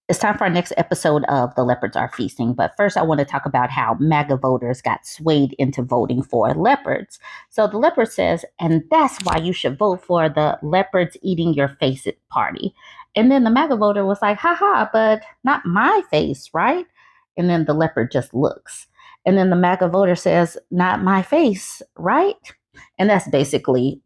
It's time for our next episode of The Leopards Are Feasting. But first, I want to talk about how MAGA voters got swayed into voting for leopards. So the leopard says, and that's why you should vote for the leopards eating your face party. And then the MAGA voter was like, haha, but not my face, right? And then the leopard just looks. And then the MAGA voter says, not my face, right? And that's basically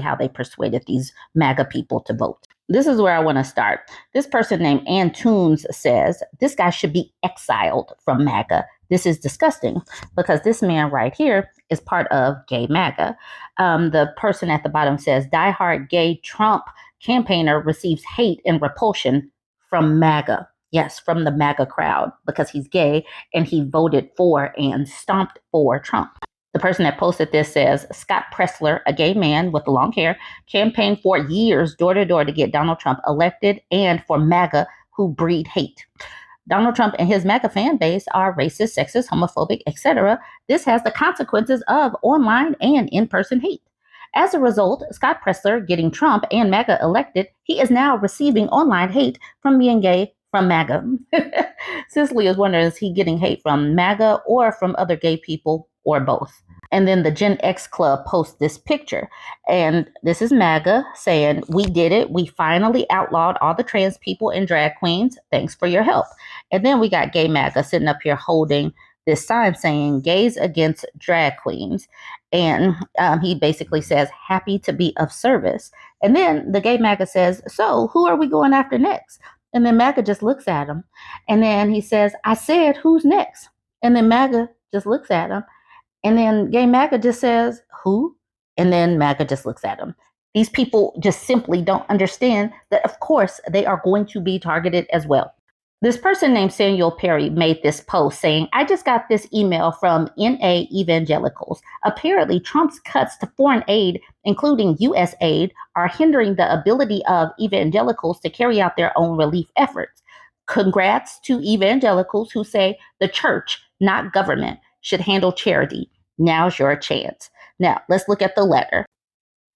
how they persuaded these MAGA people to vote. This is where I want to start. This person named Antunes says, this guy should be exiled from MAGA. This is disgusting because this man right here is part of gay MAGA. The person at the bottom says, diehard gay Trump campaigner receives hate and repulsion from MAGA. Yes, from the MAGA crowd because he's gay and he voted for and stomped for Trump. The person that posted this says, Scott Pressler, a gay man with long hair, campaigned for years door to door to get Donald Trump elected and for MAGA who breed hate. Donald Trump and his MAGA fan base are racist, sexist, homophobic, etc. This has the consequences of online and in-person hate. As a result, Scott Pressler getting Trump and MAGA elected, he is now receiving online hate from being gay from MAGA. Cicely is wondering, is he getting hate from MAGA or from other gay people or both? And then the Gen X Club posts this picture. And this is MAGA saying, we did it. We finally outlawed all the trans people and drag queens. Thanks for your help. And then we got gay MAGA sitting up here holding this sign saying gays against drag queens. And he basically says, happy to be of service. And then the gay MAGA says, so who are we going after next? And then MAGA just looks at him. And then he says, I said, who's next? And then MAGA just looks at him. And then gay MAGA just says, who? And then MAGA just looks at him. These people just simply don't understand that, of course, they are going to be targeted as well. This person named Samuel Perry made this post saying, I just got this email from NA Evangelicals. Apparently, Trump's cuts to foreign aid, including U.S. aid, are hindering the ability of evangelicals to carry out their own relief efforts. Congrats to evangelicals who say the church, not government, should handle charity. Now's your chance. Now, let's look at the letter.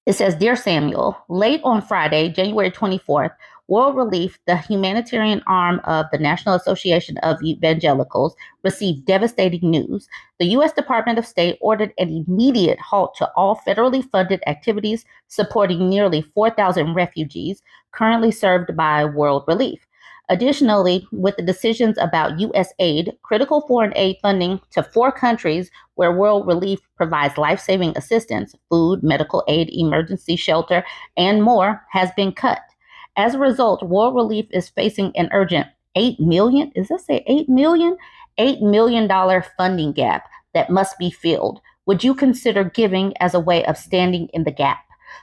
It says, Dear Samuel, late on Friday, January 24th, World Relief, the humanitarian arm of the National Association of Evangelicals, received devastating news. The U.S. Department of State ordered an immediate halt to all federally funded activities supporting nearly 4,000 refugees currently served by World Relief. Additionally, with the decisions about U.S. aid, critical foreign aid funding to 4 countries where World Relief provides life-saving assistance, food, medical aid, emergency shelter, and more has been cut. As a result, World Relief is facing an urgent $8 million, is that say $8 million? $8 million funding gap that must be filled. Would you consider giving as a way of standing in the gap?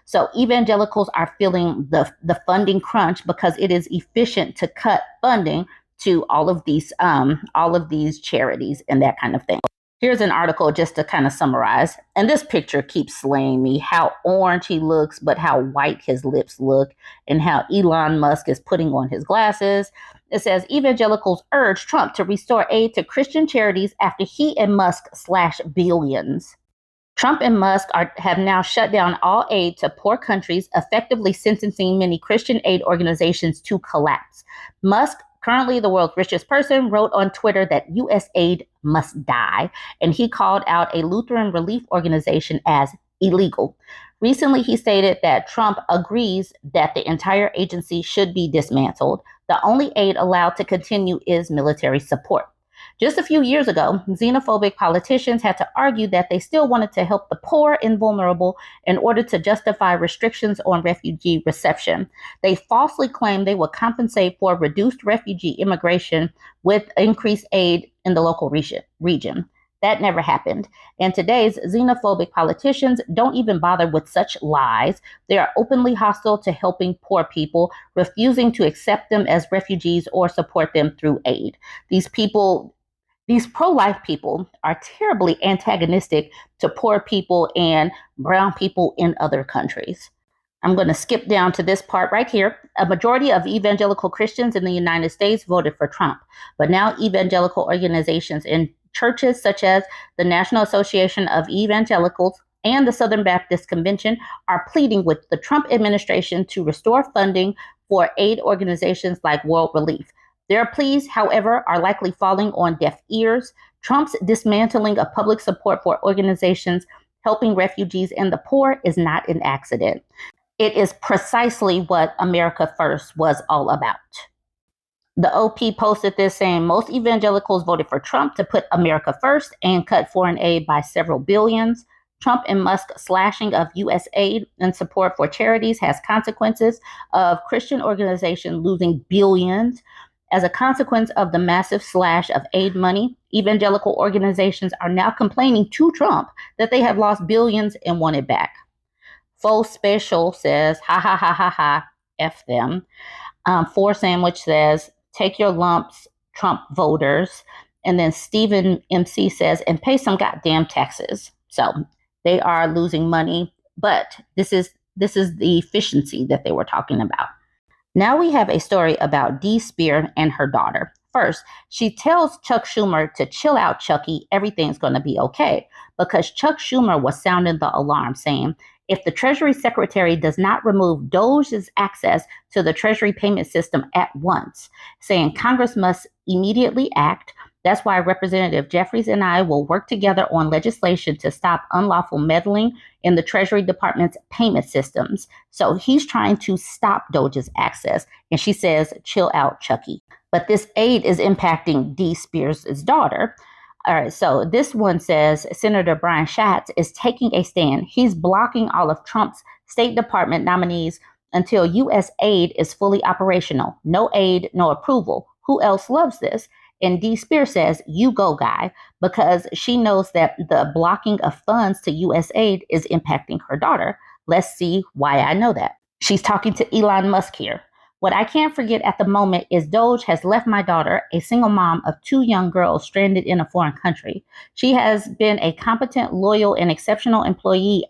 So evangelicals are feeling the funding crunch because it is efficient to cut funding to all of these charities and that kind of thing. Here's an article just to kind of summarize. And this picture keeps slaying me, how orange he looks, but how white his lips look, and how Elon Musk is putting on his glasses. It says, evangelicals urge Trump to restore aid to Christian charities after he and Musk slash billions. Trump and Musk have now shut down all aid to poor countries, effectively sentencing many Christian aid organizations to collapse. Musk, currently the world's richest person, wrote on Twitter that U.S. aid must die, and he called out a Lutheran relief organization as illegal. Recently, he stated that Trump agrees that the entire agency should be dismantled. The only aid allowed to continue is military support. Just a few years ago, xenophobic politicians had to argue that they still wanted to help the poor and vulnerable in order to justify restrictions on refugee reception. They falsely claimed they would compensate for reduced refugee immigration with increased aid in the local region. That never happened. And today's xenophobic politicians don't even bother with such lies. They are openly hostile to helping poor people, refusing to accept them as refugees or support them through aid. These pro-life people are terribly antagonistic to poor people and brown people in other countries. I'm going to skip down to this part right here. A majority of evangelical Christians in the United States voted for Trump, but now evangelical organizations and churches such as the National Association of Evangelicals and the Southern Baptist Convention are pleading with the Trump administration to restore funding for aid organizations like World Relief. Their pleas, however, are likely falling on deaf ears. Trump's dismantling of public support for organizations helping refugees and the poor is not an accident. It is precisely what America First was all about. The OP posted this saying most evangelicals voted for Trump to put America first and cut foreign aid by several billions. Trump and Musk slashing of U.S. aid and support for charities has consequences of Christian organizations losing billions. As a consequence of the massive slash of aid money, evangelical organizations are now complaining to Trump that they have lost billions and want it back. Faux Special says, ha ha ha ha ha, F them. Four Sandwich says, take your lumps, Trump voters. And then Stephen MC says, and pay some goddamn taxes. So they are losing money, but this is the efficiency that they were talking about. Now we have a story about Dee Spear and her daughter. First, she tells Chuck Schumer to chill out, Chucky, everything's going to be okay, because Chuck Schumer was sounding the alarm saying, if the Treasury Secretary does not remove Doge's access to the Treasury payment system at once, saying Congress must immediately act. That's why Representative Jeffries and I will work together on legislation to stop unlawful meddling in the Treasury Department's payment systems. So he's trying to stop Doge's access. And she says, chill out, Chucky. But this aid is impacting Dee Spears' daughter. All right, so this one says Senator Brian Schatz is taking a stand. He's blocking all of Trump's State Department nominees until U.S. aid is fully operational. No aid, no approval. Who else loves this? And Dee Spears says, you go, guy, because she knows that the blocking of funds to U.S. aid is impacting her daughter. Let's see why I know that. She's talking to Elon Musk here. What I can't forget at the moment is Doge has left my daughter, a single mom of two young girls, stranded in a foreign country. She has been a competent, loyal, and exceptional employee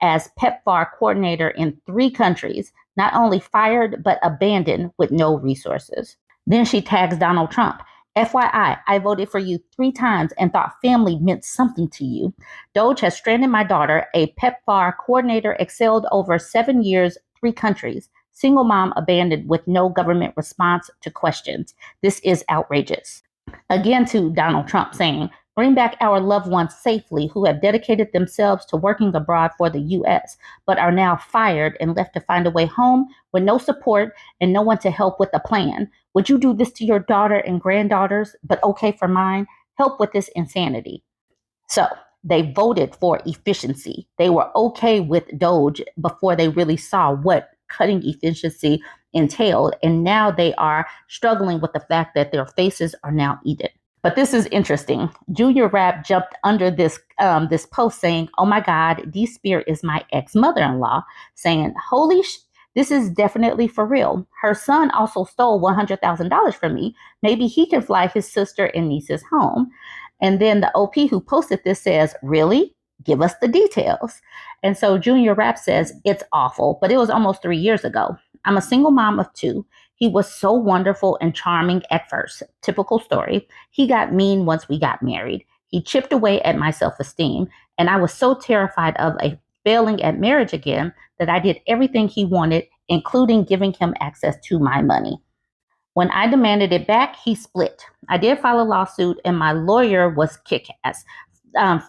as PEPFAR coordinator in 3 countries, not only fired, but abandoned with no resources. Then she tags Donald Trump. FYI, I voted for you 3 times and thought family meant something to you. Doge has stranded my daughter, a PEPFAR coordinator, excelled over 7 years, 3 countries. Single mom abandoned with no government response to questions. This is outrageous. Again to Donald Trump saying, bring back our loved ones safely who have dedicated themselves to working abroad for the U.S., but are now fired and left to find a way home with no support and no one to help with a plan. Would you do this to your daughter and granddaughters, but okay for mine? Help with this insanity. So they voted for efficiency. They were okay with Doge before they really saw what cutting efficiency entailed. And now they are struggling with the fact that their faces are now eaten. But this is interesting. Junior Rapp jumped under this post saying, oh my God, Dee Spear is my ex-mother-in-law, saying, this is definitely for real. Her son also stole $100,000 from me. Maybe he can fly his sister and nieces home. And then the OP who posted this says, really? Give us the details. And so Junior Rapp says, it's awful, but it was almost 3 years ago. I'm a single mom of 2. He was so wonderful and charming at first. Typical story. He got mean once we got married. He chipped away at my self-esteem. And I was so terrified of a failing at marriage again that I did everything he wanted, including giving him access to my money. When I demanded it back, he split. I did file a lawsuit and my lawyer was kick-ass.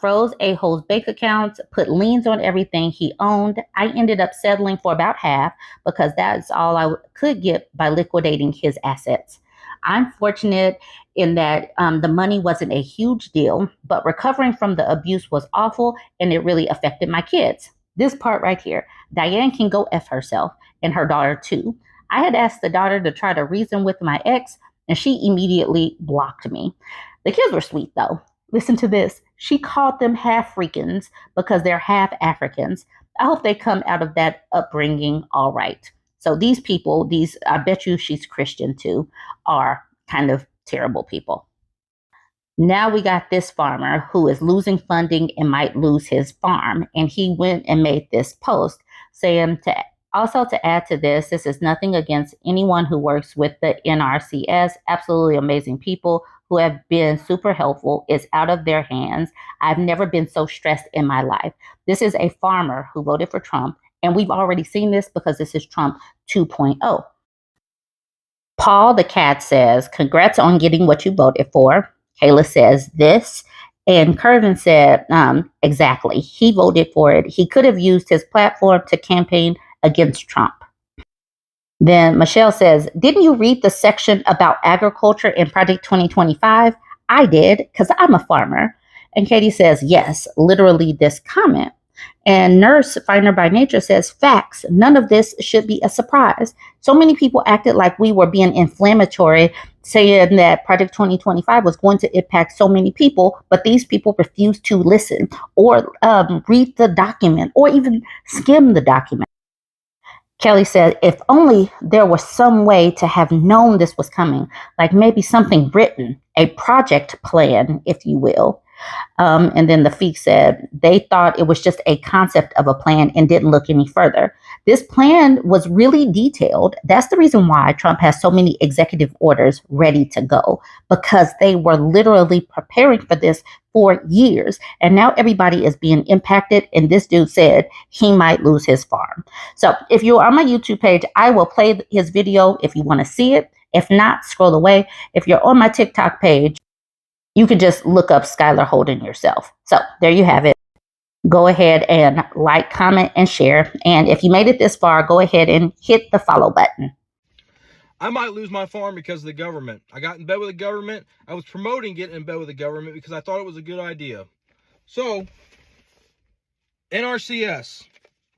Froze a-hole's bank accounts, put liens on everything he owned. I ended up settling for about half because that's all I could get by liquidating his assets. I'm fortunate in that the money wasn't a huge deal, but recovering from the abuse was awful and it really affected my kids. This part right here, Diane can go F herself and her daughter too. I had asked the daughter to try to reason with my ex and she immediately blocked me. The kids were sweet though. Listen to this. She called them half-Africans because they're half-Africans. I hope they come out of that upbringing all right. So these people, I bet you she's Christian too, are kind of terrible people. Now we got this farmer who is losing funding and might lose his farm. And he went and made this post saying to add to this is nothing against anyone who works with the NRCS. Absolutely amazing people who have been super helpful. It's out of their hands. I've never been so stressed in my life. This is a farmer who voted for Trump. And we've already seen this because this is Trump 2.0. Paul the cat says, congrats on getting what you voted for. Kayla says this. And Curvin said, exactly. He voted for it. He could have used his platform to campaign against Trump. Then Michelle says, didn't you read the section about agriculture in Project 2025? I did, because I'm a farmer. And Katie says, yes, literally this comment. And Nurse Finder by Nature says, facts. None of this should be a surprise. So many people acted like we were being inflammatory, saying that Project 2025 was going to impact so many people, but these people refused to listen or read the document or even skim the document. Kelly said, if only there was some way to have known this was coming, like maybe something written, a project plan, if you will. And then the Feek said they thought it was just a concept of a plan and didn't look any further. This plan was really detailed. That's the reason why Trump has so many executive orders ready to go, because they were literally preparing for this for years. And now everybody is being impacted. And this dude said he might lose his farm. So if you're on my YouTube page, I will play his video if you want to see it. If not, scroll away. If you're on my TikTok page, you can just look up Skylar Holden yourself. So there you have it. Go ahead and like, comment, and share. And if you made it this far, go ahead and hit the follow button. I might lose my farm because of the government. I got in bed with the government. I was promoting getting in bed with the government because I thought it was a good idea. So, NRCS,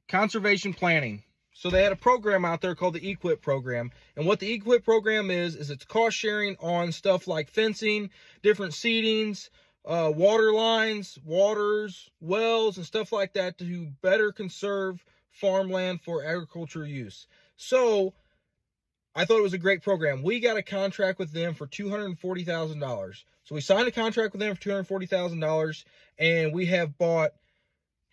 conservation planning. So they had a program out there called the EQIP program. And what the EQIP program is it's cost sharing on stuff like fencing, different seedings, water lines, waters, wells, and stuff like that to better conserve farmland for agricultural use. So I thought it was a great program. We got a contract with them for $240,000. So we signed a contract with them for $240,000, and we have bought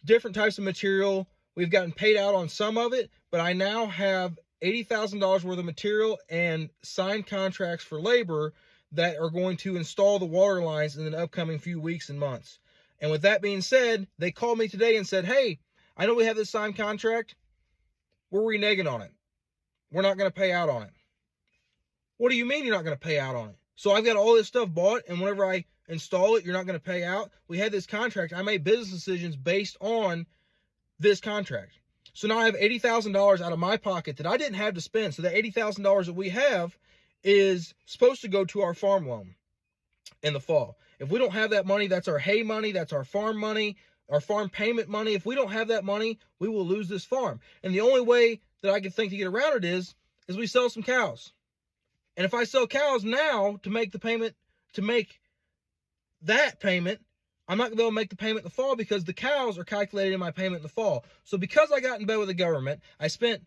different types of material. We've gotten paid out on some of it, but I now have $80,000 worth of material and signed contracts for labor that are going to install the water lines in the upcoming few weeks and months. And with that being said, they called me today and said, hey, I know we have this signed contract. We're reneging on it. We're not going to pay out on it. What do you mean you're not going to pay out on it? So I've got all this stuff bought, and whenever I install it, you're not going to pay out. We had this contract. I made business decisions based on this contract. So now I have $80,000 out of my pocket that I didn't have to spend. So the $80,000 that we have is supposed to go to our farm loan in the fall. If we don't have that money, that's our hay money, that's our farm money, our farm payment money. If we don't have that money, we will lose this farm. And the only way that I can think to get around it is we sell some cows. And if I sell cows now to make the payment, to make that payment, I'm not going to be able to make the payment in the fall because the cows are calculated in my payment in the fall. So because I got in bed with the government, I spent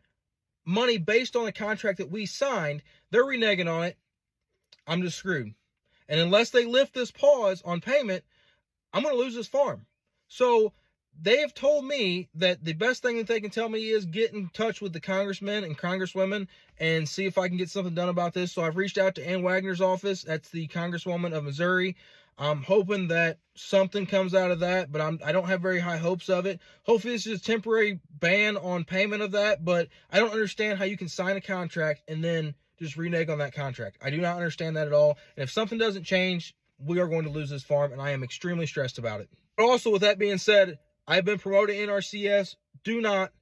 money based on the contract that we signed. They're reneging on it. I'm just screwed. And unless they lift this pause on payment, I'm going to lose this farm. So they have told me that the best thing that they can tell me is get in touch with the congressmen and congresswomen and see if I can get something done about this. So I've reached out to Ann Wagner's office. That's the congresswoman of Missouri. I'm hoping that something comes out of that, but I don't have very high hopes of it. Hopefully this is a temporary ban on payment of that, but I don't understand how you can sign a contract and then just renege on that contract. I do not understand that at all. And if something doesn't change, we are going to lose this farm, and I am extremely stressed about it. But also, with that being said, I've been promoting NRCS. Do not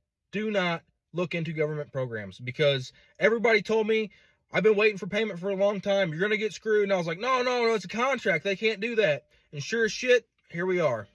look into government programs, because everybody told me I've been waiting for payment for a long time. You're going to get screwed. And I was like, no, it's a contract. They can't do that. And sure as shit, here we are.